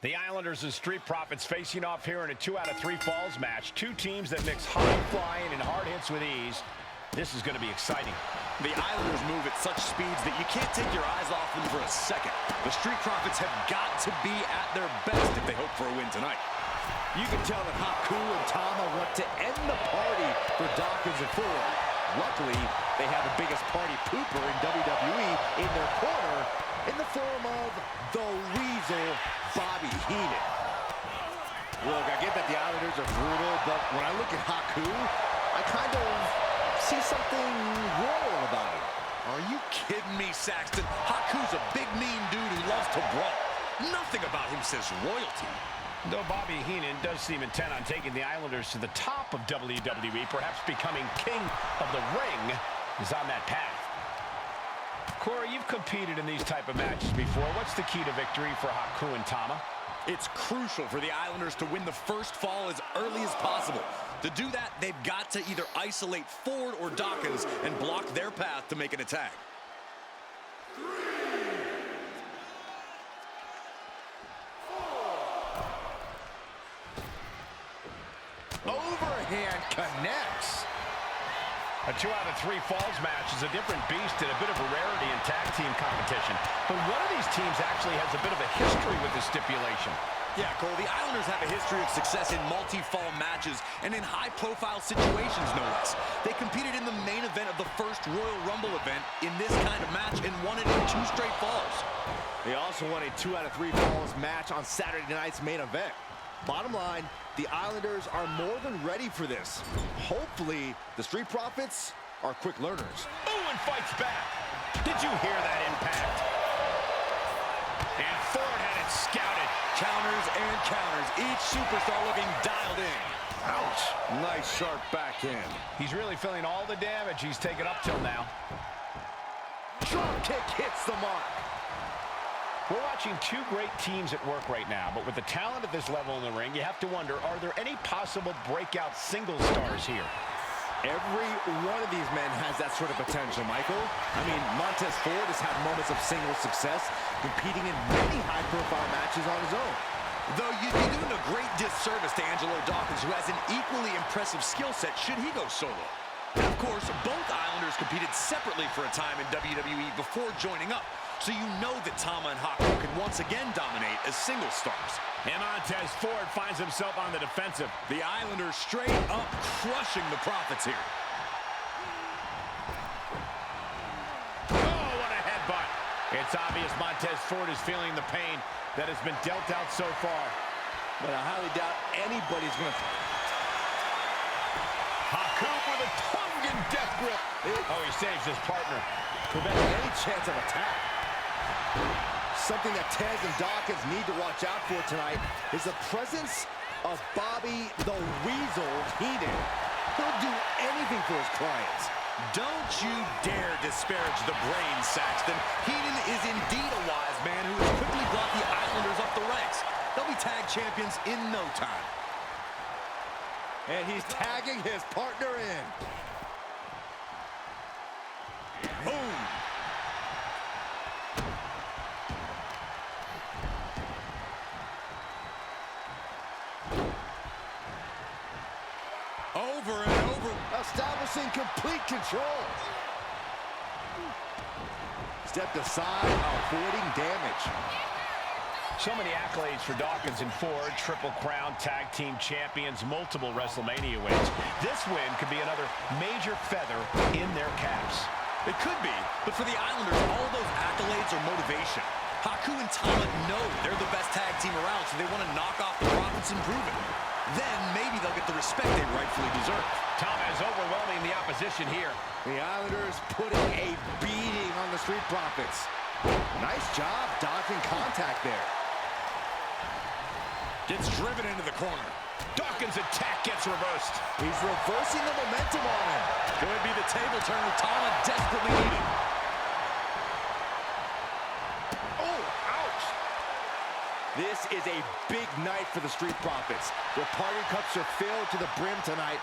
The Islanders and Street Profits facing off here in a 2 out of 3 falls match. Two teams that mix high flying and hard hits with ease. This is going to be exciting. The Islanders move at such speeds that you can't take your eyes off them for a second. The Street Profits have got to be at their best if they hope for a win tonight. You can tell that Haku and Tama want to end the party for Dawkins and Ford. Luckily, they have the biggest party pooper in WWE in their corner in the form of the Weasel, Bobby Heenan. Look, I get that the Islanders are brutal, but when I look at Haku, I kind of see something royal about him. Are you kidding me, Saxton? Haku's a big, mean dude who loves to brawl. Nothing about him says royalty. Though Bobby Heenan does seem intent on taking the Islanders to the top of WWE, perhaps becoming king of the ring, is on that path. Corey, you've competed in these type of matches before. What's the key to victory for Haku and Tama? It's crucial for the Islanders to win the first fall as early as possible. To do that, they've got to either isolate Ford or Dawkins and block their path to make an attack. Overhand connects. A 2 out of 3 falls match is a different beast and a bit of a rarity in tag team competition. But one of these teams actually has a bit of a history with this stipulation. Yeah, Cole, the Islanders have a history of success in multi-fall matches and in high-profile situations, no less. They competed in the main event of the first Royal Rumble event in this kind of match and won it in 2 straight falls. They also won a 2 out of 3 falls match on Saturday night's main event. Bottom line, the Islanders are more than ready for this. Hopefully, the Street Profits are quick learners. Oh, and fights back. Did you hear that impact? And Ford had it scouted. Counters and counters. Each superstar looking dialed in. Ouch. Nice sharp backhand. He's really feeling all the damage he's taken up till now. Drop kick hits the mark. We're watching two great teams at work right now, but with the talent at this level in the ring, you have to wonder, are there any possible breakout single stars here? Every one of these men has that sort of potential, Michael. I mean, Montez Ford has had moments of single success, competing in many high-profile matches on his own. Though you'd be doing a great disservice to Angelo Dawkins, who has an equally impressive skill set should he go solo. And of course, both Islanders competed separately for a time in WWE before joining up. So you know that Tama and Haku can once again dominate as single stars. And Montez Ford finds himself on the defensive. The Islanders straight up crushing the Profits here. Oh, what a headbutt. It's obvious Montez Ford is feeling the pain that has been dealt out so far. But I highly doubt anybody's going to... Haku with a tongue and death grip. Oh, he saves his partner. Preventing any chance of attack. Something that Tez and Dawkins need to watch out for tonight is the presence of Bobby the Weasel Heenan. He'll do anything for his clients. Don't you dare disparage the brain, Saxton. Heenan is indeed a wise man who has quickly brought the Islanders up the ranks. They'll be tag champions in no time. And he's tagging his partner in. Boom. Over and over. Establishing complete control. Stepped aside, avoiding damage. So many accolades for Dawkins and Ford. Triple Crown Tag Team Champions, multiple WrestleMania wins. This win could be another major feather in their caps. It could be, but for the Islanders, all those accolades are motivation. Haku and Tama know they're the best tag team around, so they want to knock off the Profits and prove it. Then maybe they'll get the respect they rightfully deserve. Tama is overwhelming the opposition here. The Islanders putting a beating on the Street Profits. Nice job dodging contact there. Gets driven into the corner. Dawkins' attack gets reversed. He's reversing the momentum on him. Could be the table turner Tama desperately needed. Oh, ouch. This is a big night for the Street Profits. Their party cups are filled to the brim tonight.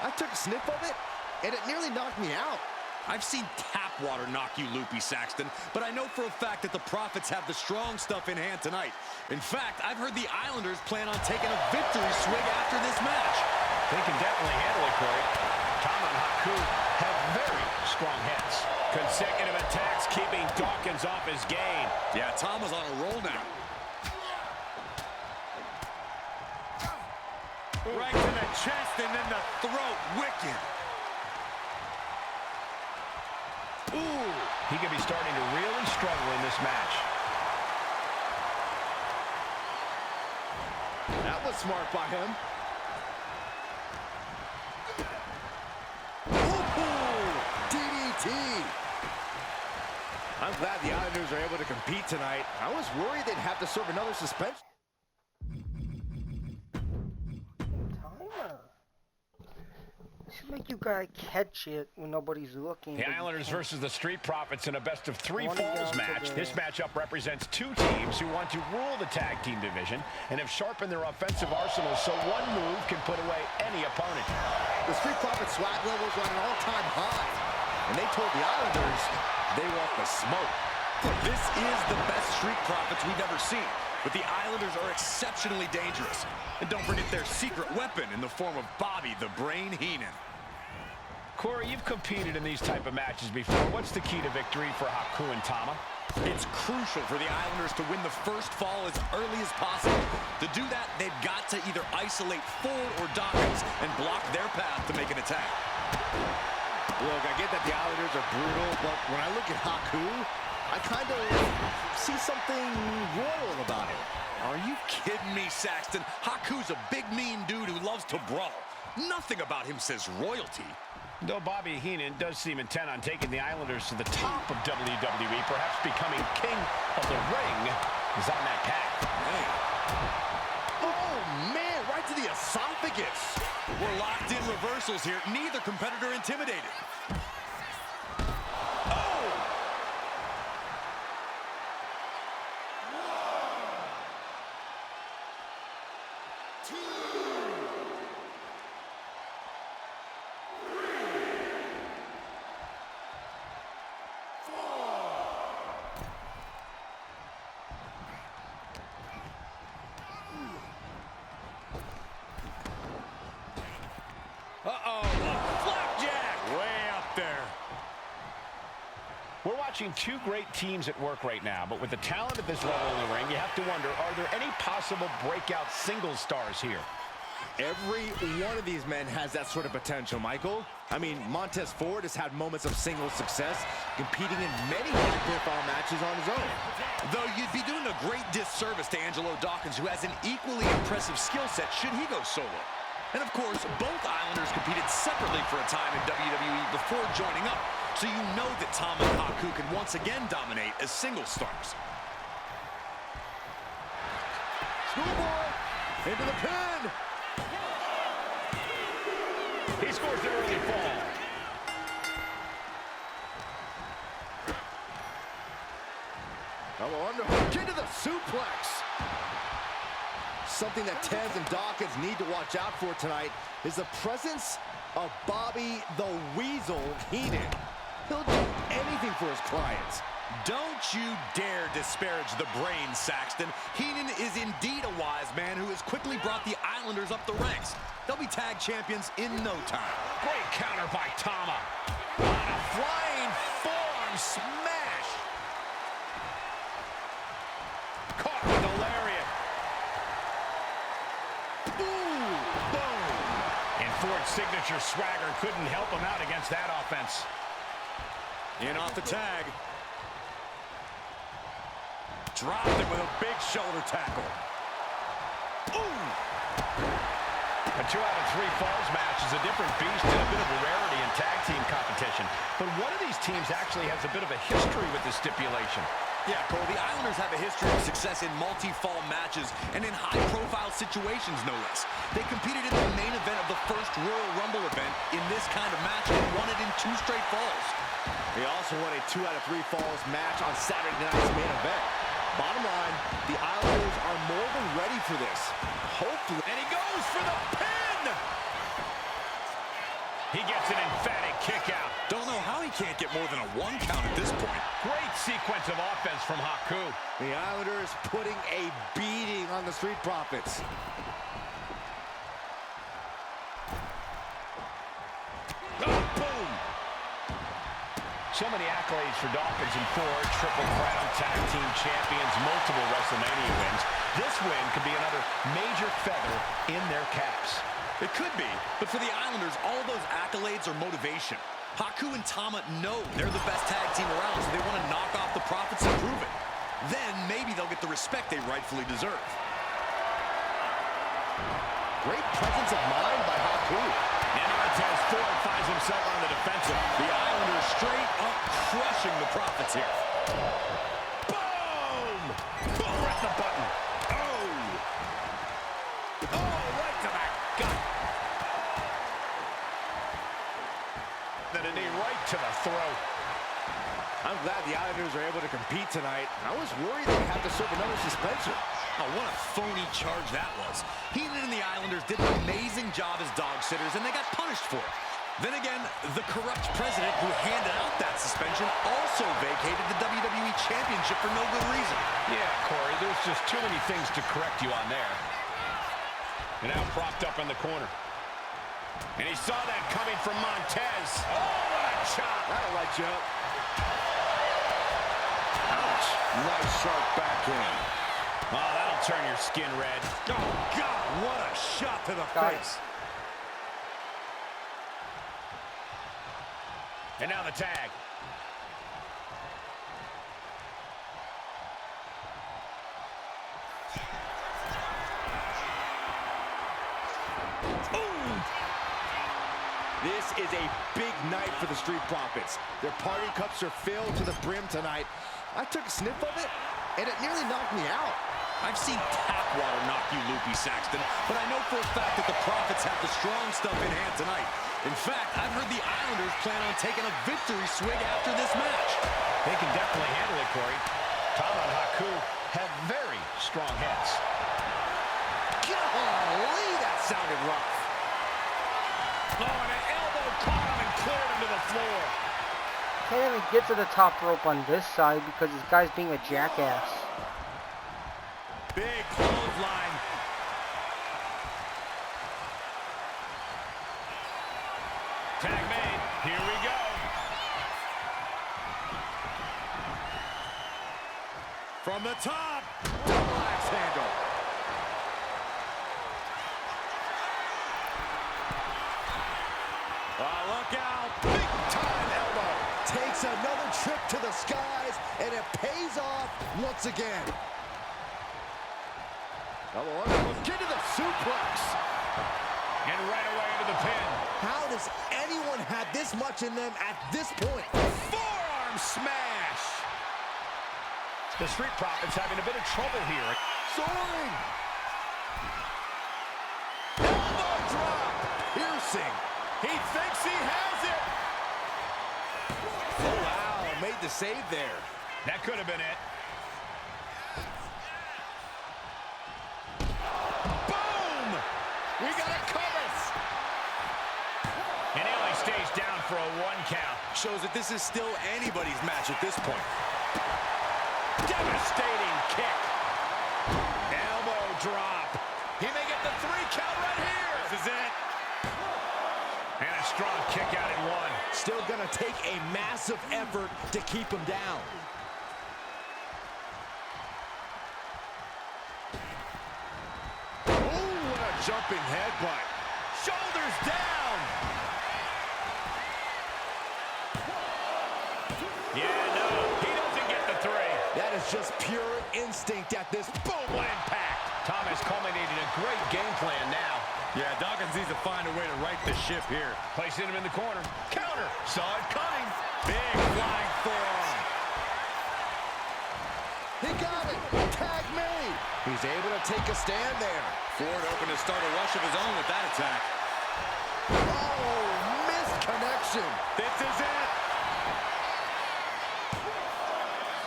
I took a sniff of it, and it nearly knocked me out. I've seen tap water knock you loopy, Saxton, but I know for a fact that the Profits have the strong stuff in hand tonight. In fact, I've heard the Islanders plan on taking a victory swig after this match. They can definitely handle it, Corey. Tama and Haku have very strong heads. Consecutive attacks keeping Dawkins off his game. Yeah, Tama's on a roll now. Right to the chest and then the throat. Wicked. Ooh, he could be starting to really struggle in this match. That was smart by him. Ooh, DDT. I'm glad the Islanders are able to compete tonight. I was worried they'd have to serve another suspension. Should make you gotta catch it when nobody's looking. The Islanders versus the Street Profits in a best-of-3 falls match. This matchup represents two teams who want to rule the tag team division and have sharpened their offensive arsenal so one move can put away any opponent. The Street Profits swag levels are at an all-time high, and they told the Islanders they want the smoke. This is the best Street Profits we've ever seen, but the Islanders are exceptionally dangerous. And don't forget their secret weapon in the form of Bobby the Brain Heenan. Corey, you've competed in these type of matches before. What's the key to victory for Haku and Tama? It's crucial for the Islanders to win the first fall as early as possible. To do that, they've got to either isolate Ford or Dawkins and block their path to make an attack. Look, I get that the Islanders are brutal, but when I look at Haku, I kind of see something royal about it. Are you kidding me, Saxton? Haku's a big, mean dude who loves to brawl. Nothing about him says royalty. Though Bobby Heenan does seem intent on taking the Islanders to the top of WWE, perhaps becoming king of the ring, is on that path. Hey. Oh, man, right to the esophagus. We're locked in reversals here. Neither competitor intimidated. Uh-oh, flapjack! Way up there. We're watching two great teams at work right now, but with the talent at this level in the ring, you have to wonder, are there any possible breakout single stars here? Every one of these men has that sort of potential, Michael. I mean, Montez Ford has had moments of single success, competing in many high-profile matches on his own. Though you'd be doing a great disservice to Angelo Dawkins, who has an equally impressive skill set should he go solo. And of course, both Islanders competed separately for a time in WWE before joining up, so you know that Tama and Haku can once again dominate as single stars. Schoolboy into the pin. He scores the early fall. Double underhook into the suplex. Something that Tez and Dawkins need to watch out for tonight is the presence of Bobby the Weasel Heenan. He'll do anything for his clients. Don't you dare disparage the brain, Saxton. Heenan is indeed a wise man who has quickly brought the Islanders up the ranks. They'll be tag champions in no time. Great counter by Tama. On a flying forearm smash. Caught with a lariat. Boom! Boom! And Ford's signature swagger couldn't help him out against that offense. In off the tag. Dropped it with a big shoulder tackle. Ooh! A 2 out of 3 falls match is a different beast and a bit of a rarity in tag team competition. But one of these teams actually has a bit of a history with this stipulation. Yeah, Cole, the Islanders have a history of success in multi-fall matches and in high-profile situations, no less. They competed in the main event of the first Royal Rumble event in this kind of match and won it in 2 straight falls. They also won a 2 out of 3 falls match on Saturday night's main event. Bottom line, the Islanders are more than ready for this. Hopefully. And he goes for the pin! He gets an emphatic kick out. Don't know how he can't get more than a 1 count at this point. Great sequence of offense from Haku. The Islanders putting a beating on the Street Profits. Oh, boom! So many accolades for Dawkins and Ford. Triple Crown Tag Team Champions, multiple WrestleMania wins. This win could be another major feather in their caps. It could be, but for the Islanders, all those accolades are motivation. Haku and Tama know they're the best tag team around, so they want to knock off the Profits and prove it. Then maybe they'll get the respect they rightfully deserve. Great presence of mind by Haku. And Montez Ford finds himself on the defensive. The Islanders straight up crushing the Profits here. Boom! Press the button. Oh! Oh, right to the gut. Then a knee right to the throat. I'm glad the Islanders are able to compete tonight. I was worried they'd have to serve another suspension. Oh, what a phony charge that was. Heenan and the Islanders did an amazing job as dog sitters, and they got punished for it. Then again, the corrupt president who handed out that suspension also vacated the WWE Championship for no good reason. Yeah, Corey, there's just too many things to correct you on there. And now propped up in the corner. And he saw that coming from Montez. Oh, what a chop. That'll light you up. Ouch. Nice sharp backhand. Oh, that'll turn your skin red. Oh, God, what a shot to the face. And now the tag. This is a big night for the Street Profits. Their party cups are filled to the brim tonight. I took a sniff of it, and it nearly knocked me out. I've seen tap water knock you loopy, Saxton, but I know for a fact that the Profits have the strong stuff in hand tonight. In fact, I've heard the Islanders plan on taking a victory swig after this match. They can definitely handle it, Corey. Tama and Haku have very strong heads. Golly, that sounded rough. Oh, and an elbow caught him and cleared him to the floor. Can't even get to the top rope on this side because this guy's being a jackass. Big clothesline. Tag made. Here we go. From the top. Double axe handle. Oh, look out. Big time elbow. Takes another trip to the skies, and it pays off once again. Double underhook into the suplex. And right away into the pin. How does anyone have this much in them at this point? Forearm smash. The Street Profits having a bit of trouble here. Soaring. Elbow drop. Piercing. He thinks he has it. Oh, wow. Made the save there. That could have been it. Boom! We got a cover. And he only stays down for a 1 count. Shows that this is still anybody's match at this point. Devastating kick. Elbow drop. He may get the 3 count right here. This is it. And a strong kick out at 1. Still gonna take a massive effort to keep him down. Oh, what a jumping headbutt. Shoulders down. Yeah, no, he doesn't get the 3. That is just pure instinct at this Boom, impact. Thomas culminated a great game plan now. Yeah, Dawkins needs to find a way to right the ship here. Placing him in the corner. Counter. Saw it coming. Big flying forearm. He got it. Tag made. He's able to take a stand there. Ford open to start a rush of his own with that attack. Oh, missed connection. This is it.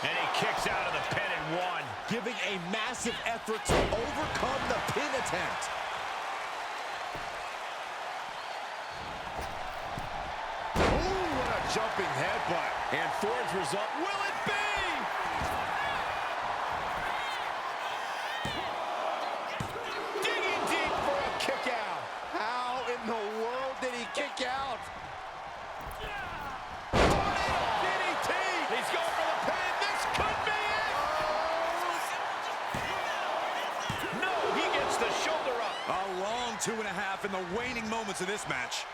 And he kicks out of the pin at 1. Giving a massive effort to overcome the pin attempt. Oh, jumping headbutt. And Ford's result, will it be? Digging deep for a kick out. How in the world did he kick out? DDT. He's going for the pin. This could be it. No, he gets the shoulder up. A long 2.5 in the waning moments of this match.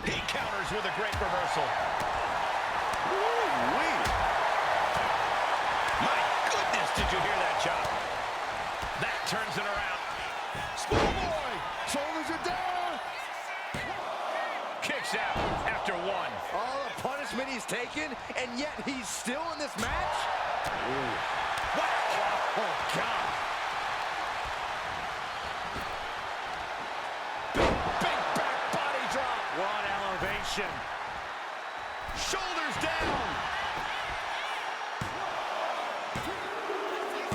He counters with a great reversal. Woo-wee. My goodness, did you hear that chop? That turns it around. Schoolboy! Shoulders are down! Kicks out after one. All the punishment he's taken, and yet he's still in this match? Ooh. Whack! Oh, God. Big back body drop. What elevation. Shoulders down.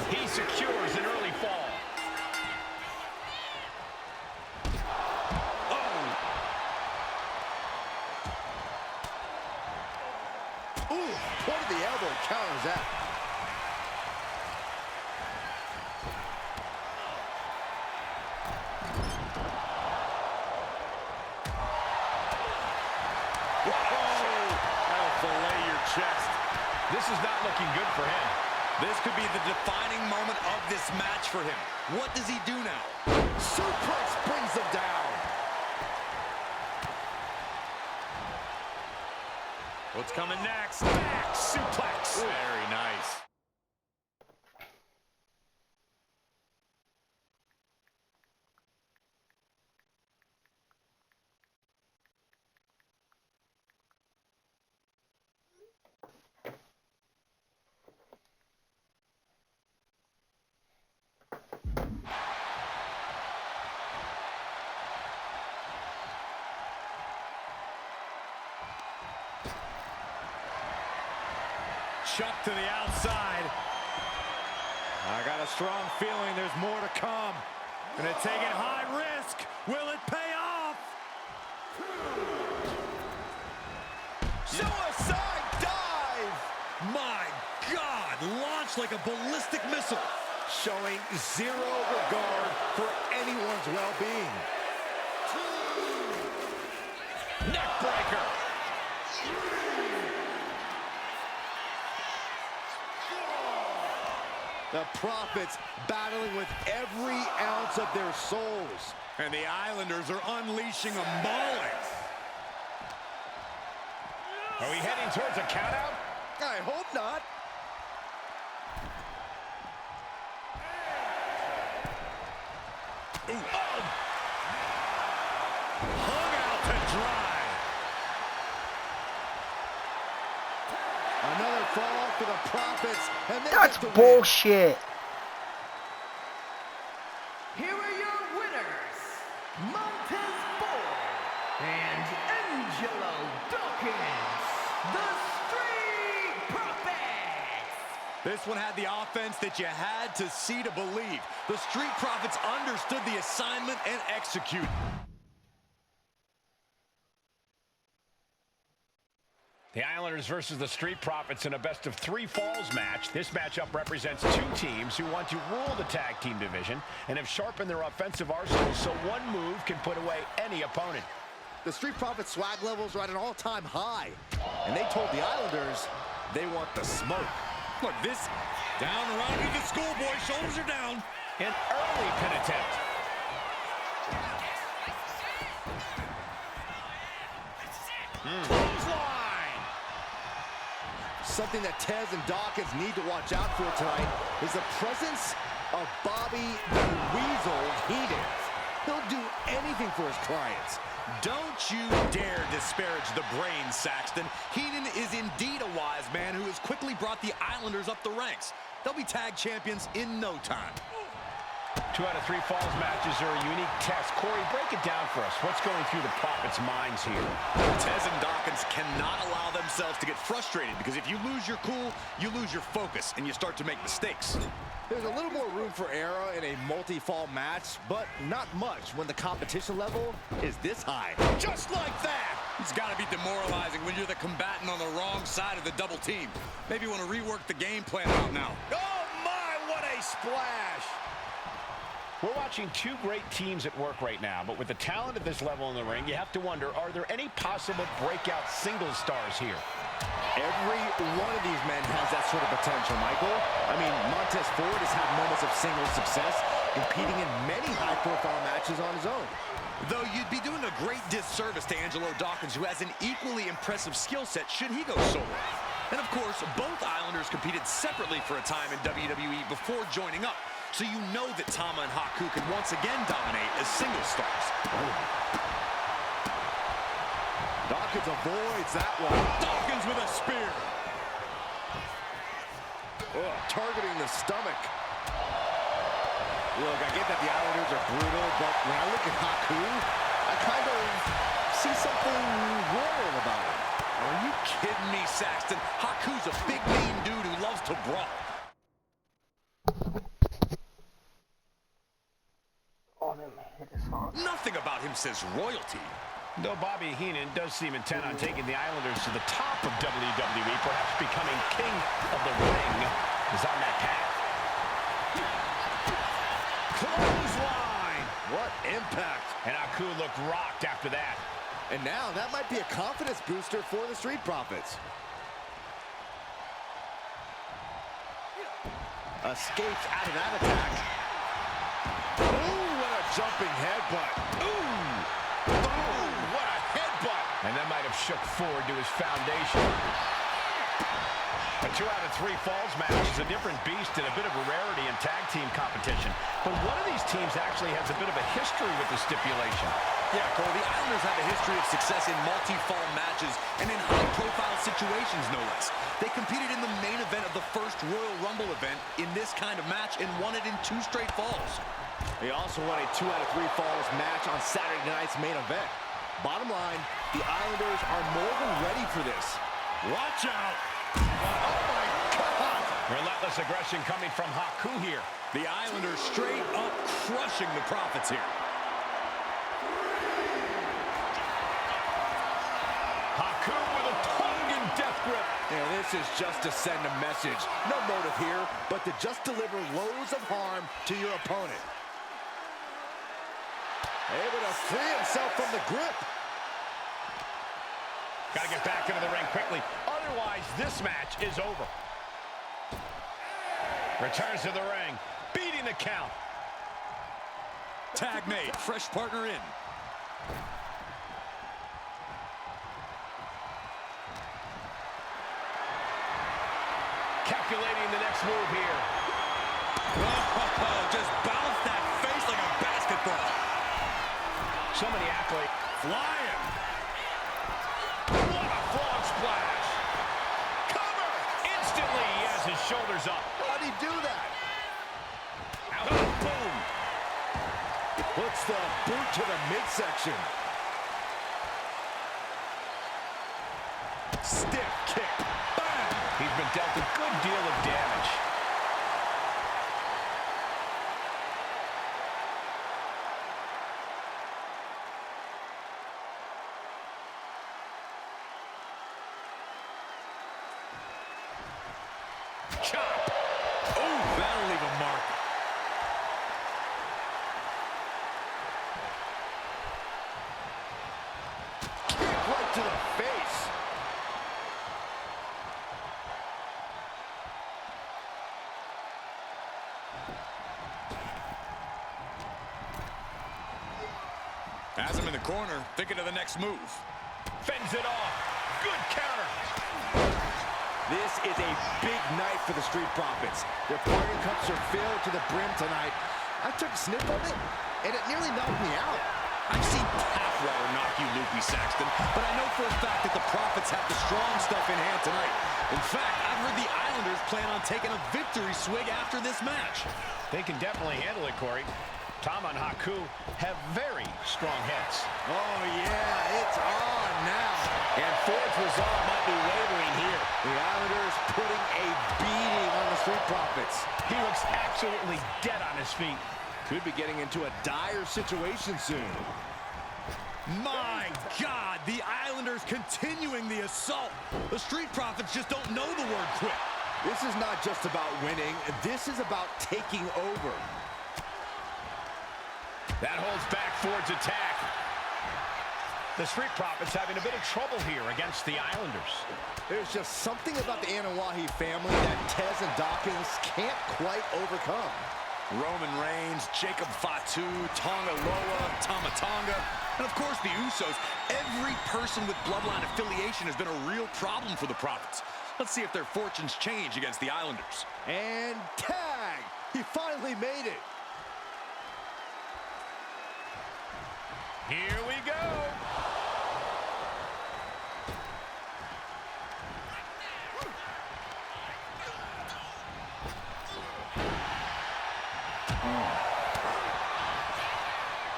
He secures an early fall. Ooh, point of the elbow counters that. That'll fillet your chest. This is not looking good for him. This could be the defining moment of this match for him. What does he do now? Suplex brings him down. What's coming next? Back suplex. Very nice. Chuck to the outside. I got a strong feeling there's more to come. Gonna take it high risk. Will it pay off? Suicide dive! My God, launched like a ballistic missile. Showing zero regard for anyone's well-being. Neck breaker. The Profits battling with every ounce of their souls. And the Islanders are unleashing a mauling. Are we heading towards a countout? I hope not. Ooh. Oh. Hung out to dry. Another fall for the Profits. And That's bullshit. Here are your winners, Montez Ford and Angelo Dawkins, the Street Profits. This one had the offense that you had to see to believe. The Street Profits understood the assignment and executed. The Islanders versus the Street Profits in a best-of-3 falls match. This matchup represents two teams who want to rule the tag team division and have sharpened their offensive arsenals so one move can put away any opponent. The Street Profits swag levels are at an all-time high. And they told the Islanders they want the smoke. Look, this down around to the schoolboy. Shoulders are down. An early pin attempt. Clothesline. Something that Tez and Dawkins need to watch out for tonight is the presence of Bobby the Weasel Heenan. He'll do anything for his clients. Don't you dare disparage the brain, Saxton. Heenan is indeed a wise man who has quickly brought the Islanders up the ranks. They'll be tag champions in no time. 2 out of 3 falls matches are a unique test. Corey, break it down for us. What's going through the Profits' minds here? Tez and Dawkins cannot allow themselves to get frustrated, because if you lose your cool, you lose your focus, and you start to make mistakes. There's a little more room for error in a multi-fall match, but not much when the competition level is this high. Just like that! It's got to be demoralizing when you're the combatant on the wrong side of the double team. Maybe you want to rework the game plan out now. Oh my, what a splash! We're watching two great teams at work right now, but with the talent at this level in the ring, you have to wonder, are there any possible breakout single stars here? Every one of these men has that sort of potential, Michael. I mean, Montez Ford has had moments of single success, competing in many high-profile matches on his own. Though you'd be doing a great disservice to Angelo Dawkins, who has an equally impressive skill set should he go solo. And of course, both Islanders competed separately for a time in WWE before joining up. So you know that Tama and Haku can once again dominate as single stars. Dawkins avoids that one. Dawkins with a spear. Oh, targeting the stomach. Look, I get that the Islanders are brutal, but when I look at Haku, I kind of see something royal about him. Are you kidding me, Saxton? Haku's a big, mean dude who loves to brawl. Oh, man, my head is hot. Nothing about him says royalty. Though Bobby Heenan does seem intent on taking the Islanders to the top of WWE, perhaps becoming king of the ring, is on that path. Clothesline! What impact! And Haku looked rocked after that. And now that might be a confidence booster for the Street Profits. Escapes out of that attack. Ooh, what a jumping headbutt. Ooh! Ooh, what a headbutt! And that might have shook Ford to his foundation. A 2 out of 3 falls match is a different beast and a bit of a rarity in tag team competition. But one of these teams actually has a bit of a history with the stipulation. Yeah, Cole, the Islanders have a history of success in multi-fall matches and in high-profile situations, no less. They competed in the main event of the first Royal Rumble event in this kind of match and won it in 2 straight falls. They also won a 2 out of 3 falls match on Saturday night's main event. Bottom line, the Islanders are more than ready for this. Watch out! Oh my God! Relentless aggression coming from Haku here. The Islanders straight up crushing the Profits here. Haku with a tongue and death grip. And this is just to send a message. No motive here, but to just deliver loads of harm to your opponent. Able to free himself from the grip. Got to get back into the ring quickly. Otherwise, this match is over. Returns to the ring, beating the count. Tag made, fresh partner in. Calculating the next move here. Oh, just bounce that face like a basketball. So many accolades. Flying. What a frog splash. Cover. Instantly, he has his shoulders up. How'd he do that? Out. Boom. Puts the boot to the midsection. Stiff kick. Bam! He's been dealt a good deal of damage. Chop. Oh, that'll leave a mark. Kick right to the face. Has him in the corner, thinking of the next move. Fends it off. Good counter. This is a big night for the Street Profits. Their parting cups are filled to the brim tonight. I took a sniff of it, and it nearly knocked me out. I've seen tap water knock you loopy, Saxton, but I know for a fact that the Profits have the strong stuff in hand tonight. In fact, I've heard the Islanders plan on taking a victory swig after this match. They can definitely handle it, Corey. Tama and Haku have very strong heads. Oh, yeah, it's on now. And Ford's resolve might be wavering here. The Islanders putting a beating on the Street Profits. He looks absolutely dead on his feet. Could be getting into a dire situation soon. My God, the Islanders continuing the assault. The Street Profits just don't know the word quit. This is not just about winning. This is about taking over. That holds back Ford's attack. The Street Profits having a bit of trouble here against the Islanders. There's just something about the Anawahi family that Tez and Dawkins can't quite overcome. Roman Reigns, Jacob Fatu, Tonga Loa, Tama Tonga, and of course the Usos. Every person with Bloodline affiliation has been a real problem for the Profits. Let's see if their fortunes change against the Islanders. And tag! He finally made it. Here we go.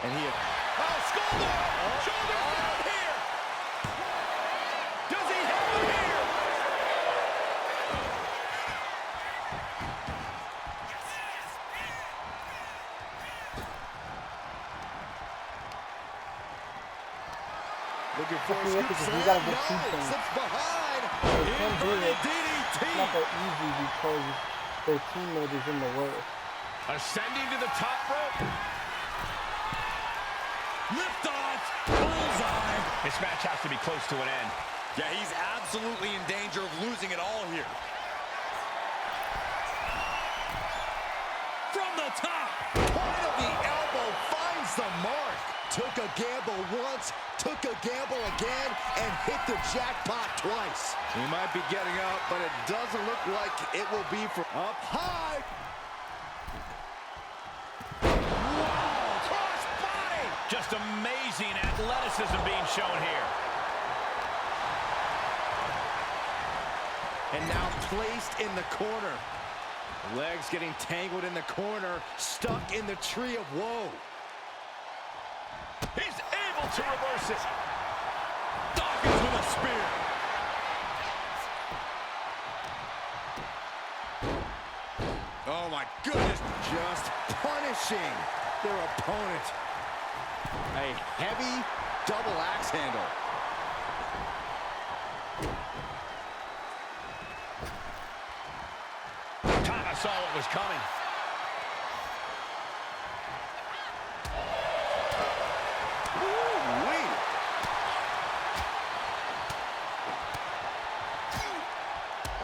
And he... Oh, skull! Shoulders down here. Does he have him here? Looking for a Yeah, scoop because slam. we gotta get two No, things. slips behind. They can't do it. DDT. It's not that easy because their teammate is in the way. Ascending to the top rope. Lift off, bullseye. This match has to be close to an end. Yeah, he's absolutely in danger of losing it all here. From the top. Point of the elbow finds the mark. Took a gamble once, took a gamble again, and hit the jackpot twice. He might be getting up, but it doesn't look like it will be for up high. Wow, cross body. Just amazing athleticism being shown here. And now placed in the corner. Legs getting tangled in the corner, stuck in the tree of woe. He's able to reverse it. Dawkins with a spear. Oh my goodness. Just punishing their opponent. A heavy double axe handle. Tama saw what was coming. Ooh-wee.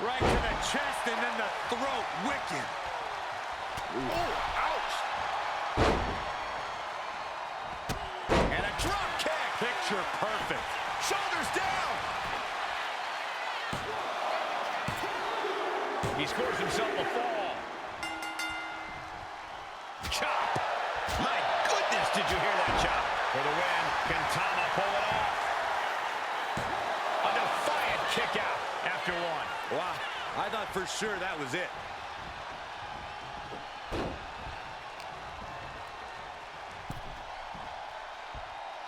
Right to the chest and then the throat. Wicked. Oh, ouch. And a drop kick. Picture perfect. Shoulders down. He scores himself a fall. Chop. My goodness, did you hear that chop? For the win, can Tama pull it off? A defiant kick out after one. Wow, I thought for sure that was it.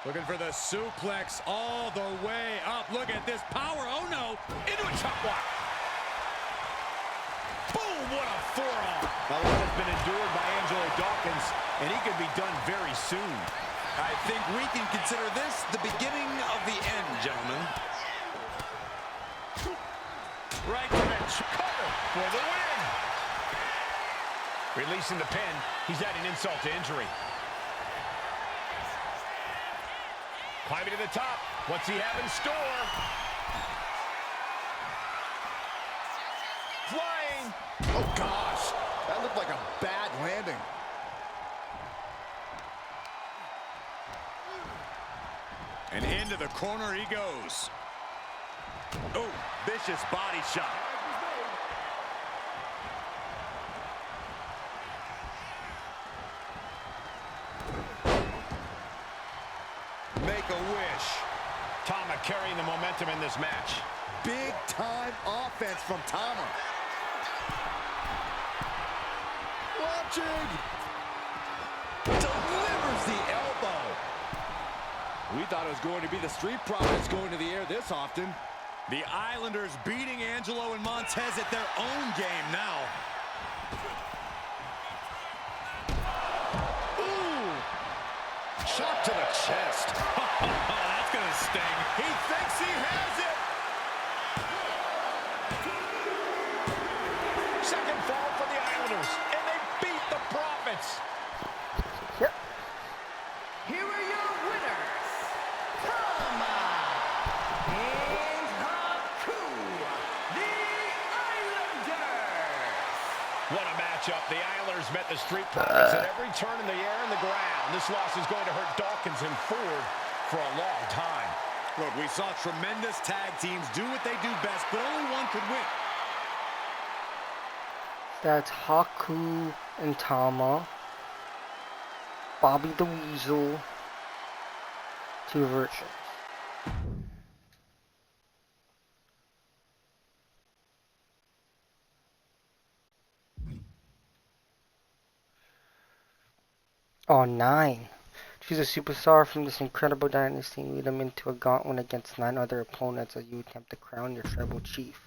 Looking for the suplex all the way up. Look at this power. Oh, no. Into a chop block. Boom, what a forearm. A lot has been endured by Angelo Dawkins, and he could be done very soon. I think we can consider this the beginning of the end, gentlemen. Right to the cover for the win. Releasing the pin. He's adding insult to injury. Climbing to the top. What's he have in store? Flying. Oh, gosh. That looked like a bad landing. And into the corner he goes. Oh, vicious body shot. Make a wish. Tama carrying the momentum in this match. Big time offense from Tama. Watching. Delivers the elbow. We thought it was going to be the Street Profits going to the air this often. The Islanders beating Angelo and Montez at their own game now. Ooh. Shot to the chest. That's going to sting. He thinks he has it. Second fall for the Islanders, and they beat the Profits. Yep. Here are your winners, Tama and Haku, the Islanders. What a matchup. The Islanders met the Street Profits at every turn in the air and the ground. This loss is going to hurt Dawkins and Ford for a long time. Look, we saw tremendous tag teams do what they do best, but only one could win. That's Haku and Tama. Bobby the Weasel. 2 versions. Oh, 9. Choose a superstar from this incredible dynasty and lead them into a gauntlet against 9 other opponents as you attempt to crown your tribal chief.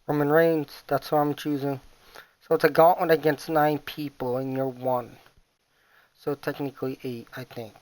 Roman Reigns, that's what I'm choosing. So it's a gauntlet against 9 people and you're 1. So technically 8, I think.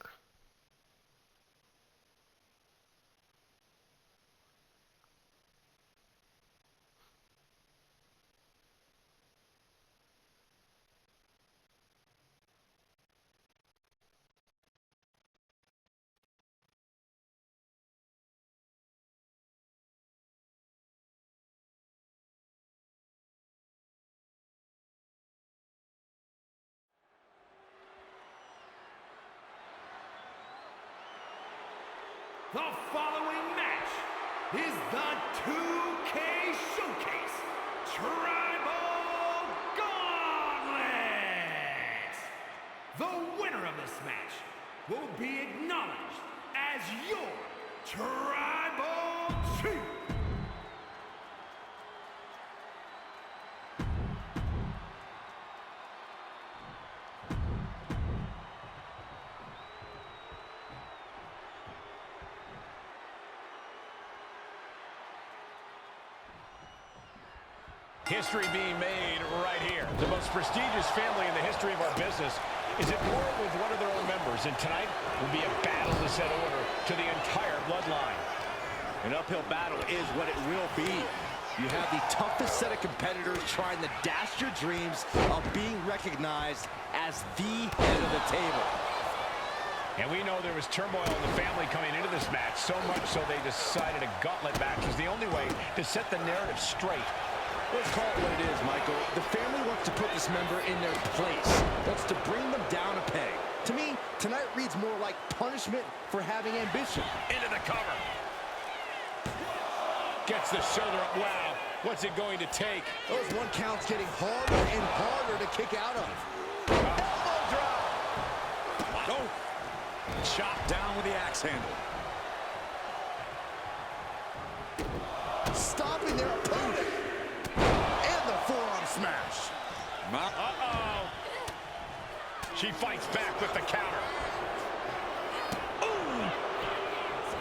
The following match is the 2K Showcase Tribal Gauntlet. The winner of this match will be acknowledged as your Tribal Chief. History being made right here. The most prestigious family in the history of our business is at war with one of their own members, and tonight will be a battle to set order to the entire bloodline. An uphill battle is what it will be. You have the toughest set of competitors trying to dash your dreams of being recognized as the head of the table. And we know there was turmoil in the family coming into this match, so much so they decided a gauntlet match was the only way to set the narrative straight. Let's call it what it is, Michael. The family wants to put this member in their place, wants to bring them down a peg. To me, tonight reads more like punishment for having ambition. Into the cover. Gets the shoulder up. Wow, what's it going to take? Those 1 counts getting harder and harder to kick out of. Elbow drop. Go. Chop down with the axe handle. Stopping their opponent. And the forearm smash. Uh-oh. She fights back with the counter. Ooh.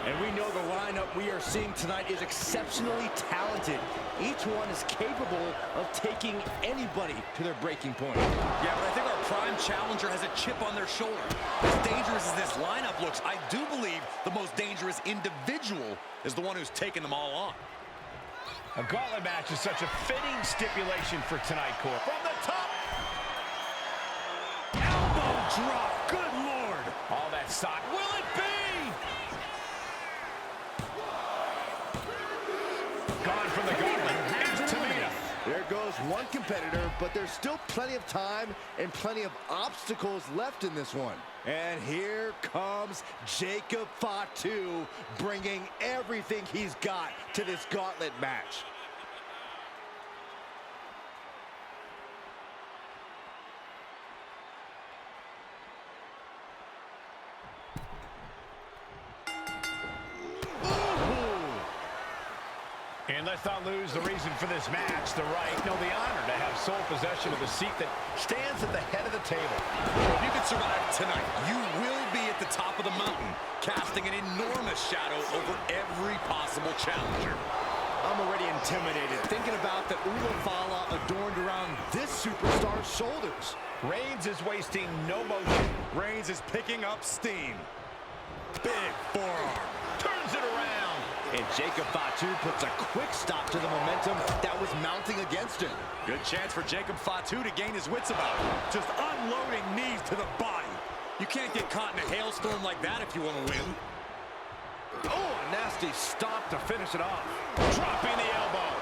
And we know the lineup we are seeing tonight is exceptionally talented. Each one is capable of taking anybody to their breaking point. Yeah, but I think our prime challenger has a chip on their shoulder. As dangerous as this lineup looks, I do believe the most dangerous individual is the one who's taking them all on. A gauntlet match is such a fitting stipulation for tonight, Cole. From the top. Elbow drop. Good Lord. All that sock. Will it be? one competitor, but there's still plenty of time and plenty of obstacles left in this one. And here comes Jacob Fatu, bringing everything he's got to this gauntlet match. And let's not lose the reason for this match, the right, no, the honor to have sole possession of the seat that stands at the head of the table. If you can survive tonight, you will be at the top of the mountain, casting an enormous shadow over every possible challenger. I'm already intimidated, thinking about the Ulafala adorned around this superstar's shoulders. Reigns is wasting no motion. Reigns is picking up steam. Big forearm. Turns it around. And Jacob Fatu puts a quick stop to the momentum that was mounting against him. Good chance for Jacob Fatu to gain his wits about it. Just unloading knees to the body. You can't get caught in a hailstorm like that if you want to win. Oh, a nasty stop to finish it off. Dropping the elbow.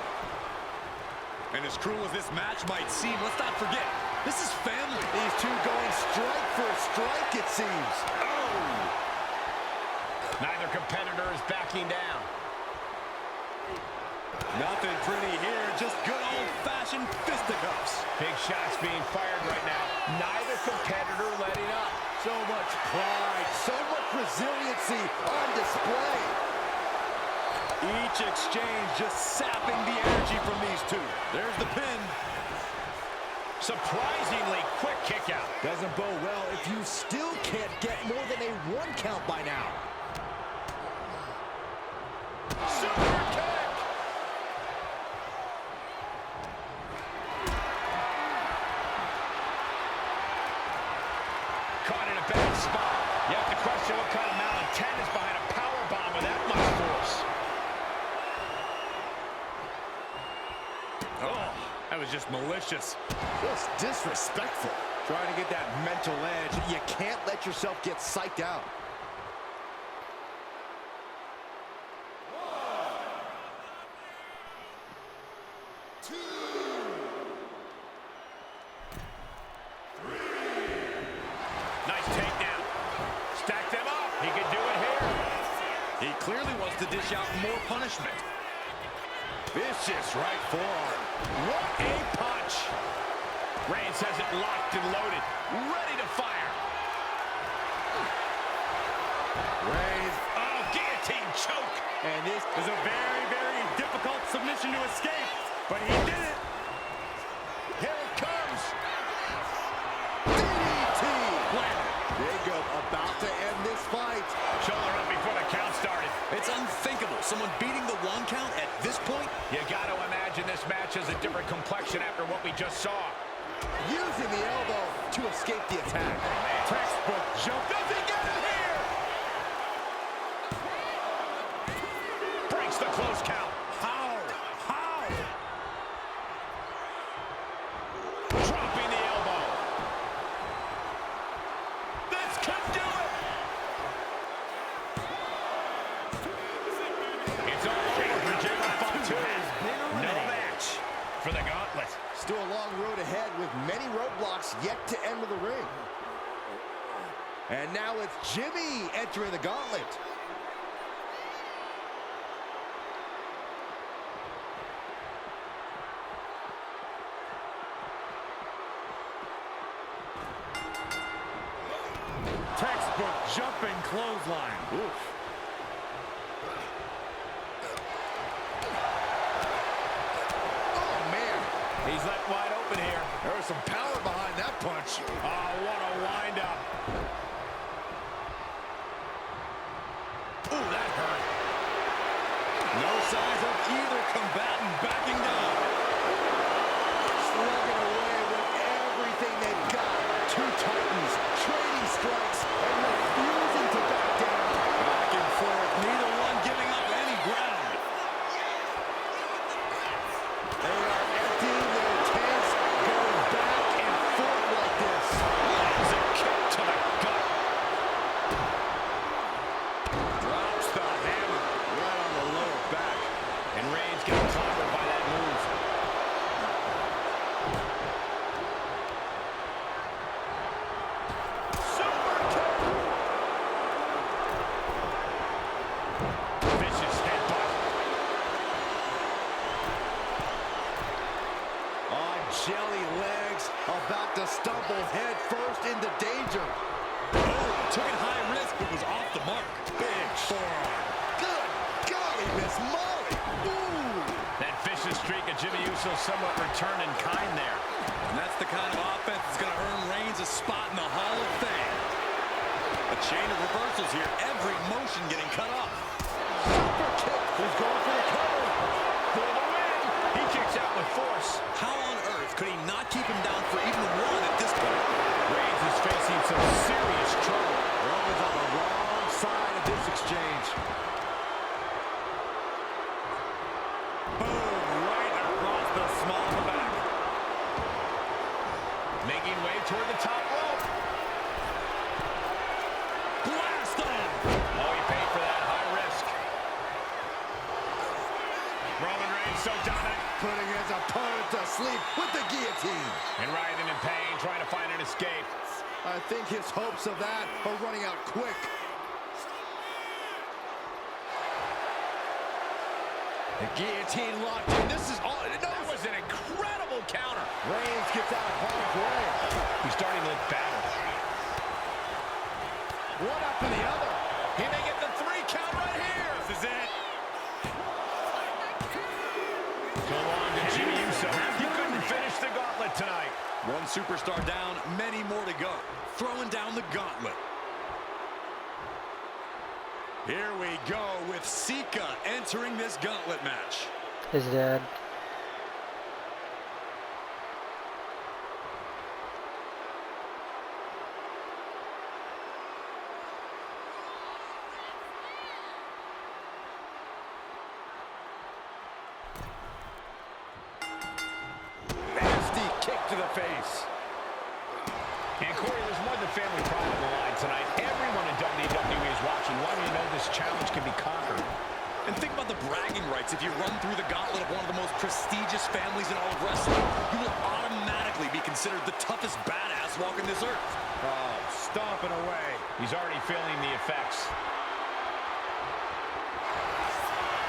And as cruel as this match might seem, let's not forget, this is family. These two going strike for a strike, it seems. Oh! Neither competitor is backing down. Nothing pretty here, just good old-fashioned fisticuffs. Big shots being fired right now. Neither competitor letting up. So much pride, so much resiliency on display. Each exchange just sapping the energy from these two. There's the pin. Surprisingly quick kick out. Doesn't bode well if you still can't get more than a 1 count by now. Super kick. Caught in a bad spot. You have to question what kind of malintent is behind a power bomb with that much force. Oh, that was just malicious. Just disrespectful. Trying to get that mental edge. You can't let yourself get psyched out. Nice takedown. Stack them up. He could do it here. He clearly wants to dish out more punishment. Vicious right forearm. What a punch. Reigns has it locked and loaded. Ready to fire. Reigns. Oh, guillotine choke. And this Is a very, very difficult submission to escape, but he did it. Here it comes. DDT. Jacob about to end this fight. Shoulder up before the count started. It's unthinkable. Someone beating the 1 count at this point. You got to imagine this match has a different complexion after what we just saw. Using the elbow to escape the attack. Textbook jump. Does he get it here? Breaks the close count. How? Dropping the elbow. This could do it. It's all over for Jacob Fatu. No match for the gauntlet. Still a long road ahead with many roadblocks yet to enter the ring. And now it's Jimmy entering the gauntlet. Textbook jumping clothesline. Oof. Oh, man. He's left wide open here. There was some power behind that punch. Oh, what a wind-up. Ooh, that hurt. No signs of either combatant backing down. Slugging away with everything they've got. Two titans trading strikes and refusing to back down. Back and forth, neither one giving up any ground. They are emptying their tanks, going back and forth like this. Lands a kick to the gut. Drops the hammer right on the lower back. And Reigns getting clobbered by that move. Vicious headbutt. On jelly legs, about to stumble head first into danger. Oh, took it high risk, but was off the mark. Big forearm. Good golly, Miss Molly. Ooh. That vicious streak of Jimmy Uso somewhat returned in kind there. And that's the kind of offense that's going to earn Reigns a spot in the Hall of Fame. A chain of reversals here. Every motion getting cut off. Super kick. He's going for the cover. For the win. He kicks out with force. How on earth could he not keep him down for even one at this point? Reigns is facing some serious trouble. Roman's on the wrong side of this exchange. Boom, right across the small of the back. Making way toward the top rope. Blast on! Oh, he paid for that high risk. Roman Reigns so dominant. Putting his opponent to sleep with the guillotine. And writhing in pain, trying to find an escape. I think his hopes of that are running out quick. The guillotine locked in. This is all. That was an incredible counter. Reigns gets out of harm's way. He's starting to look battered. One after the other. He may get the 3 count right here. This is it. So long to Jimmy Uso. He couldn't finish the gauntlet tonight. One superstar down, many more to go. Throwing down the gauntlet. Here we go with Sika entering this gauntlet match. His dad. Nasty kick to the face. And Corey, there's more than family pride on the line tonight. Everyone in WWE is watching, wanting to know this challenge can be conquered. And think about the bragging rights. If you run through the gauntlet of one of the most prestigious families in all of wrestling, you will automatically be considered the toughest badass walking this earth. Oh, stomping away. He's already feeling the effects.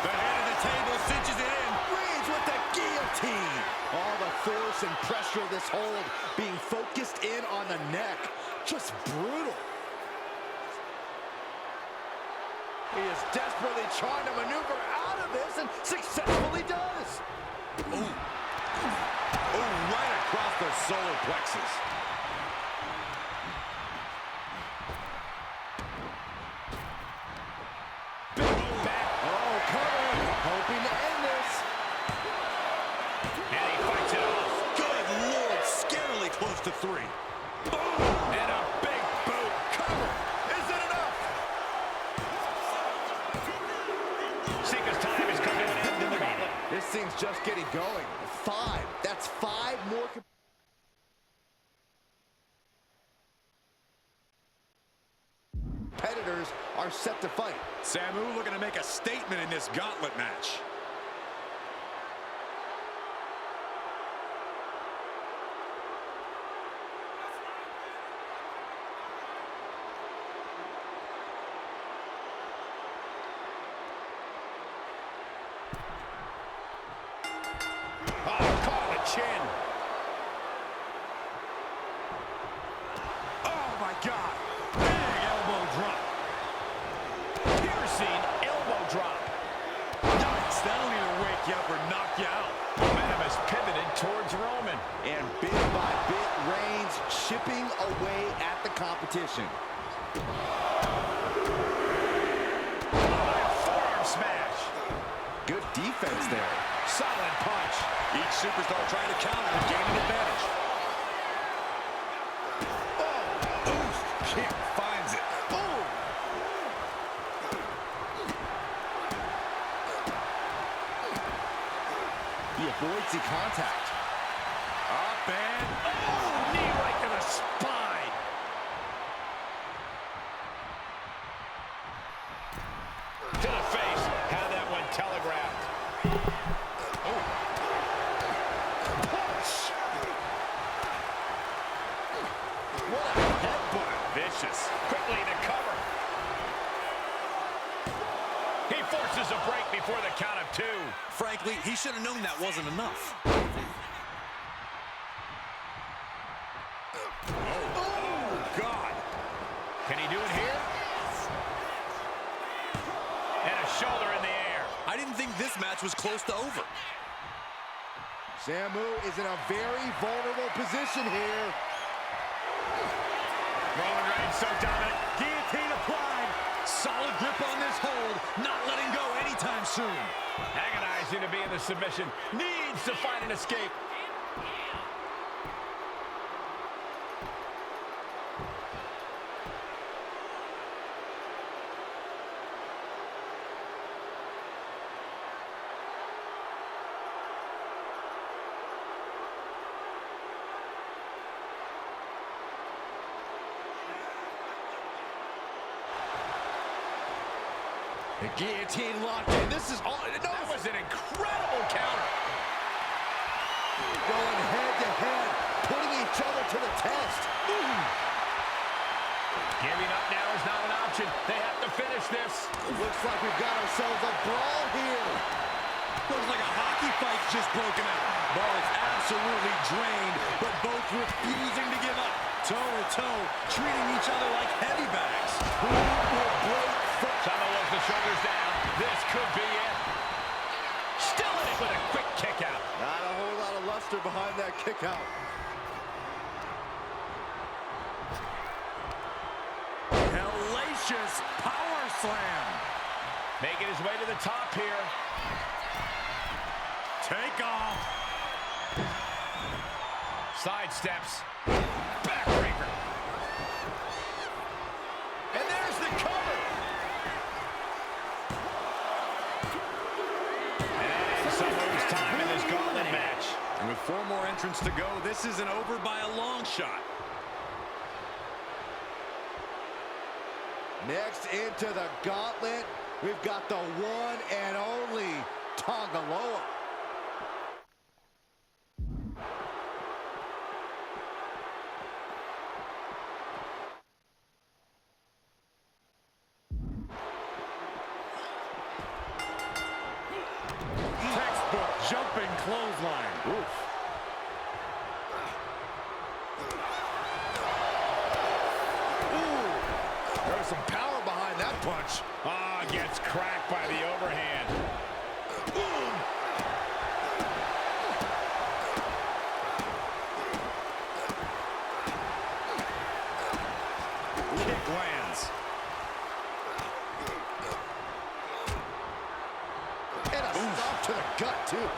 The head of the table cinches it in. Reigns with the guillotine. All the force and pressure of this hold being focused in on the neck. Just brutal. He is desperately trying to maneuver out of this and successfully does. Ooh. Ooh, right across the solar plexus. Big back. Oh, cover. Hoping to end this. And he fights it off. Good Lord, scarily close to 3. Boom! And a big boot. Cover. Is it enough? Sika's time is coming to an end in the gauntlet. This thing's just getting going. 5. That's 5 more. Competitors are set to fight. Samu looking to make a statement in this gauntlet match. Oh, caught the chin. Oh my God! Big elbow drop. Piercing elbow drop. Yikes, that'll either wake you up or knock you out. Momentum has pivoted towards Roman. And bit by bit, Reigns chipping away at the competition. Forearm smash. Good defense there. Solid punch. Each superstar trying to counter and gain an advantage. Oh, oof, kick finds it. Oh! He avoids the contact. Up and Oh, knee right to the spine. To the face. Had that one telegraphed. Oh. Punch. What a headbutt. Vicious. Quickly to cover. He forces a break before the count of 2. Frankly, he should have known that wasn't enough. Oh, God. Can he do it here? And a shoulder in the air. I didn't think this match was close to over. Samu is in a very vulnerable position here. Roman Reigns so dominant. Guillotine applied. Solid grip on this hold. Not letting go anytime soon. Agonizing to be in the submission. Needs to find an escape. The guillotine locked in. This is all. No, That was an incredible counter. going head to head, putting each other to the test. Giving up now is not an option. They have to finish this. Looks like we've got ourselves a brawl here. Looks like a hockey fight's just broken out. Both absolutely drained, but both refusing to give up. Toe-to-toe, treating each other like heavy bags. Who will break first? Sama with the shoulders down. This could be it. Still in it with a quick kick out. Not a whole lot of luster behind that kick out. Hellacious power slam. Making his way to the top here. Take off. Side steps. Backbreaker. And there's the cover. And Sama's time in this gauntlet match. And with 4 more entrants to go, this isn't over by a long shot. Next into the gauntlet, we've got the one and only Tonga Loa. Textbook jumping clothesline. Oof. There's some power behind that punch. Ah, gets cracked by the overhand. Boom! Kick lands. And a stop to the gut, too.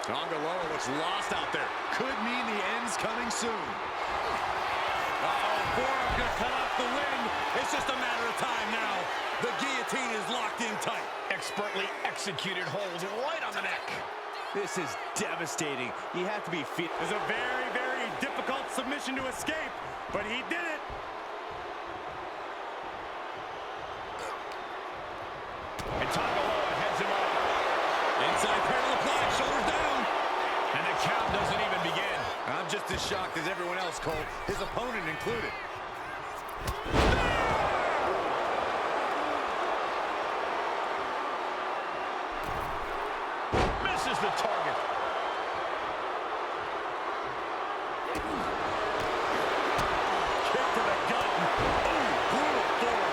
Tonga Loa looks lost out there. Could mean the end's coming soon. Uh-oh, forearm gonna cut off the wind. It's just a matter of time now. The guillotine is locked in tight. Expertly executed hold right on the neck. This is devastating. You have to be fit. It's a very, very difficult submission to escape, but he did it. And Tonga Loa heads him up. Inside parallel applied, shoulders down. And the count doesn't even begin. I'm just as shocked as everyone else, Cole, his opponent included. Misses the target. Kick to the gut. Ooh, brutal form.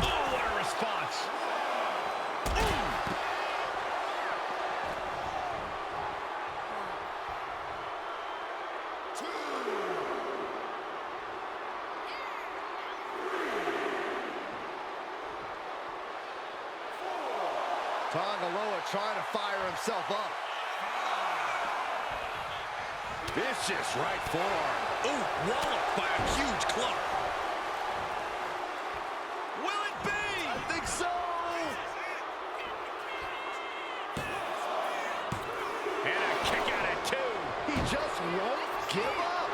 Oh, what a response. Tonga Loa trying to fire himself up. Vicious right forearm. Ooh, walloped by a huge club. Will it be? I think so. And a kick out at 2. He just won't give up.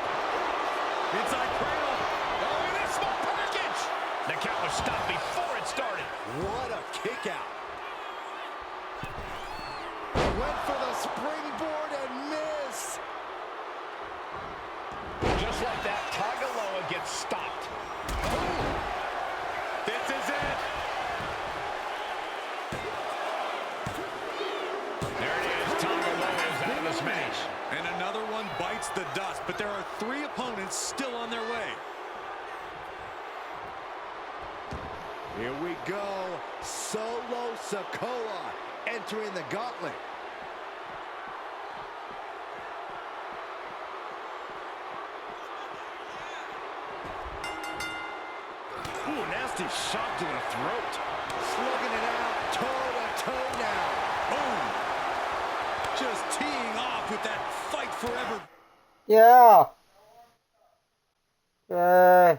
Inside cradle. Oh, and a small package. The count was stopped before it started. What a kick out. Went for the springboard and missed. bites the dust, but there are 3 opponents still on their way. Here we go. Solo Sikoa entering the gauntlet. Ooh, nasty shot to the throat. Slugging it out, toe-to-toe now. Boom. Just teeing off with that fight forever. Yeah. Yeah.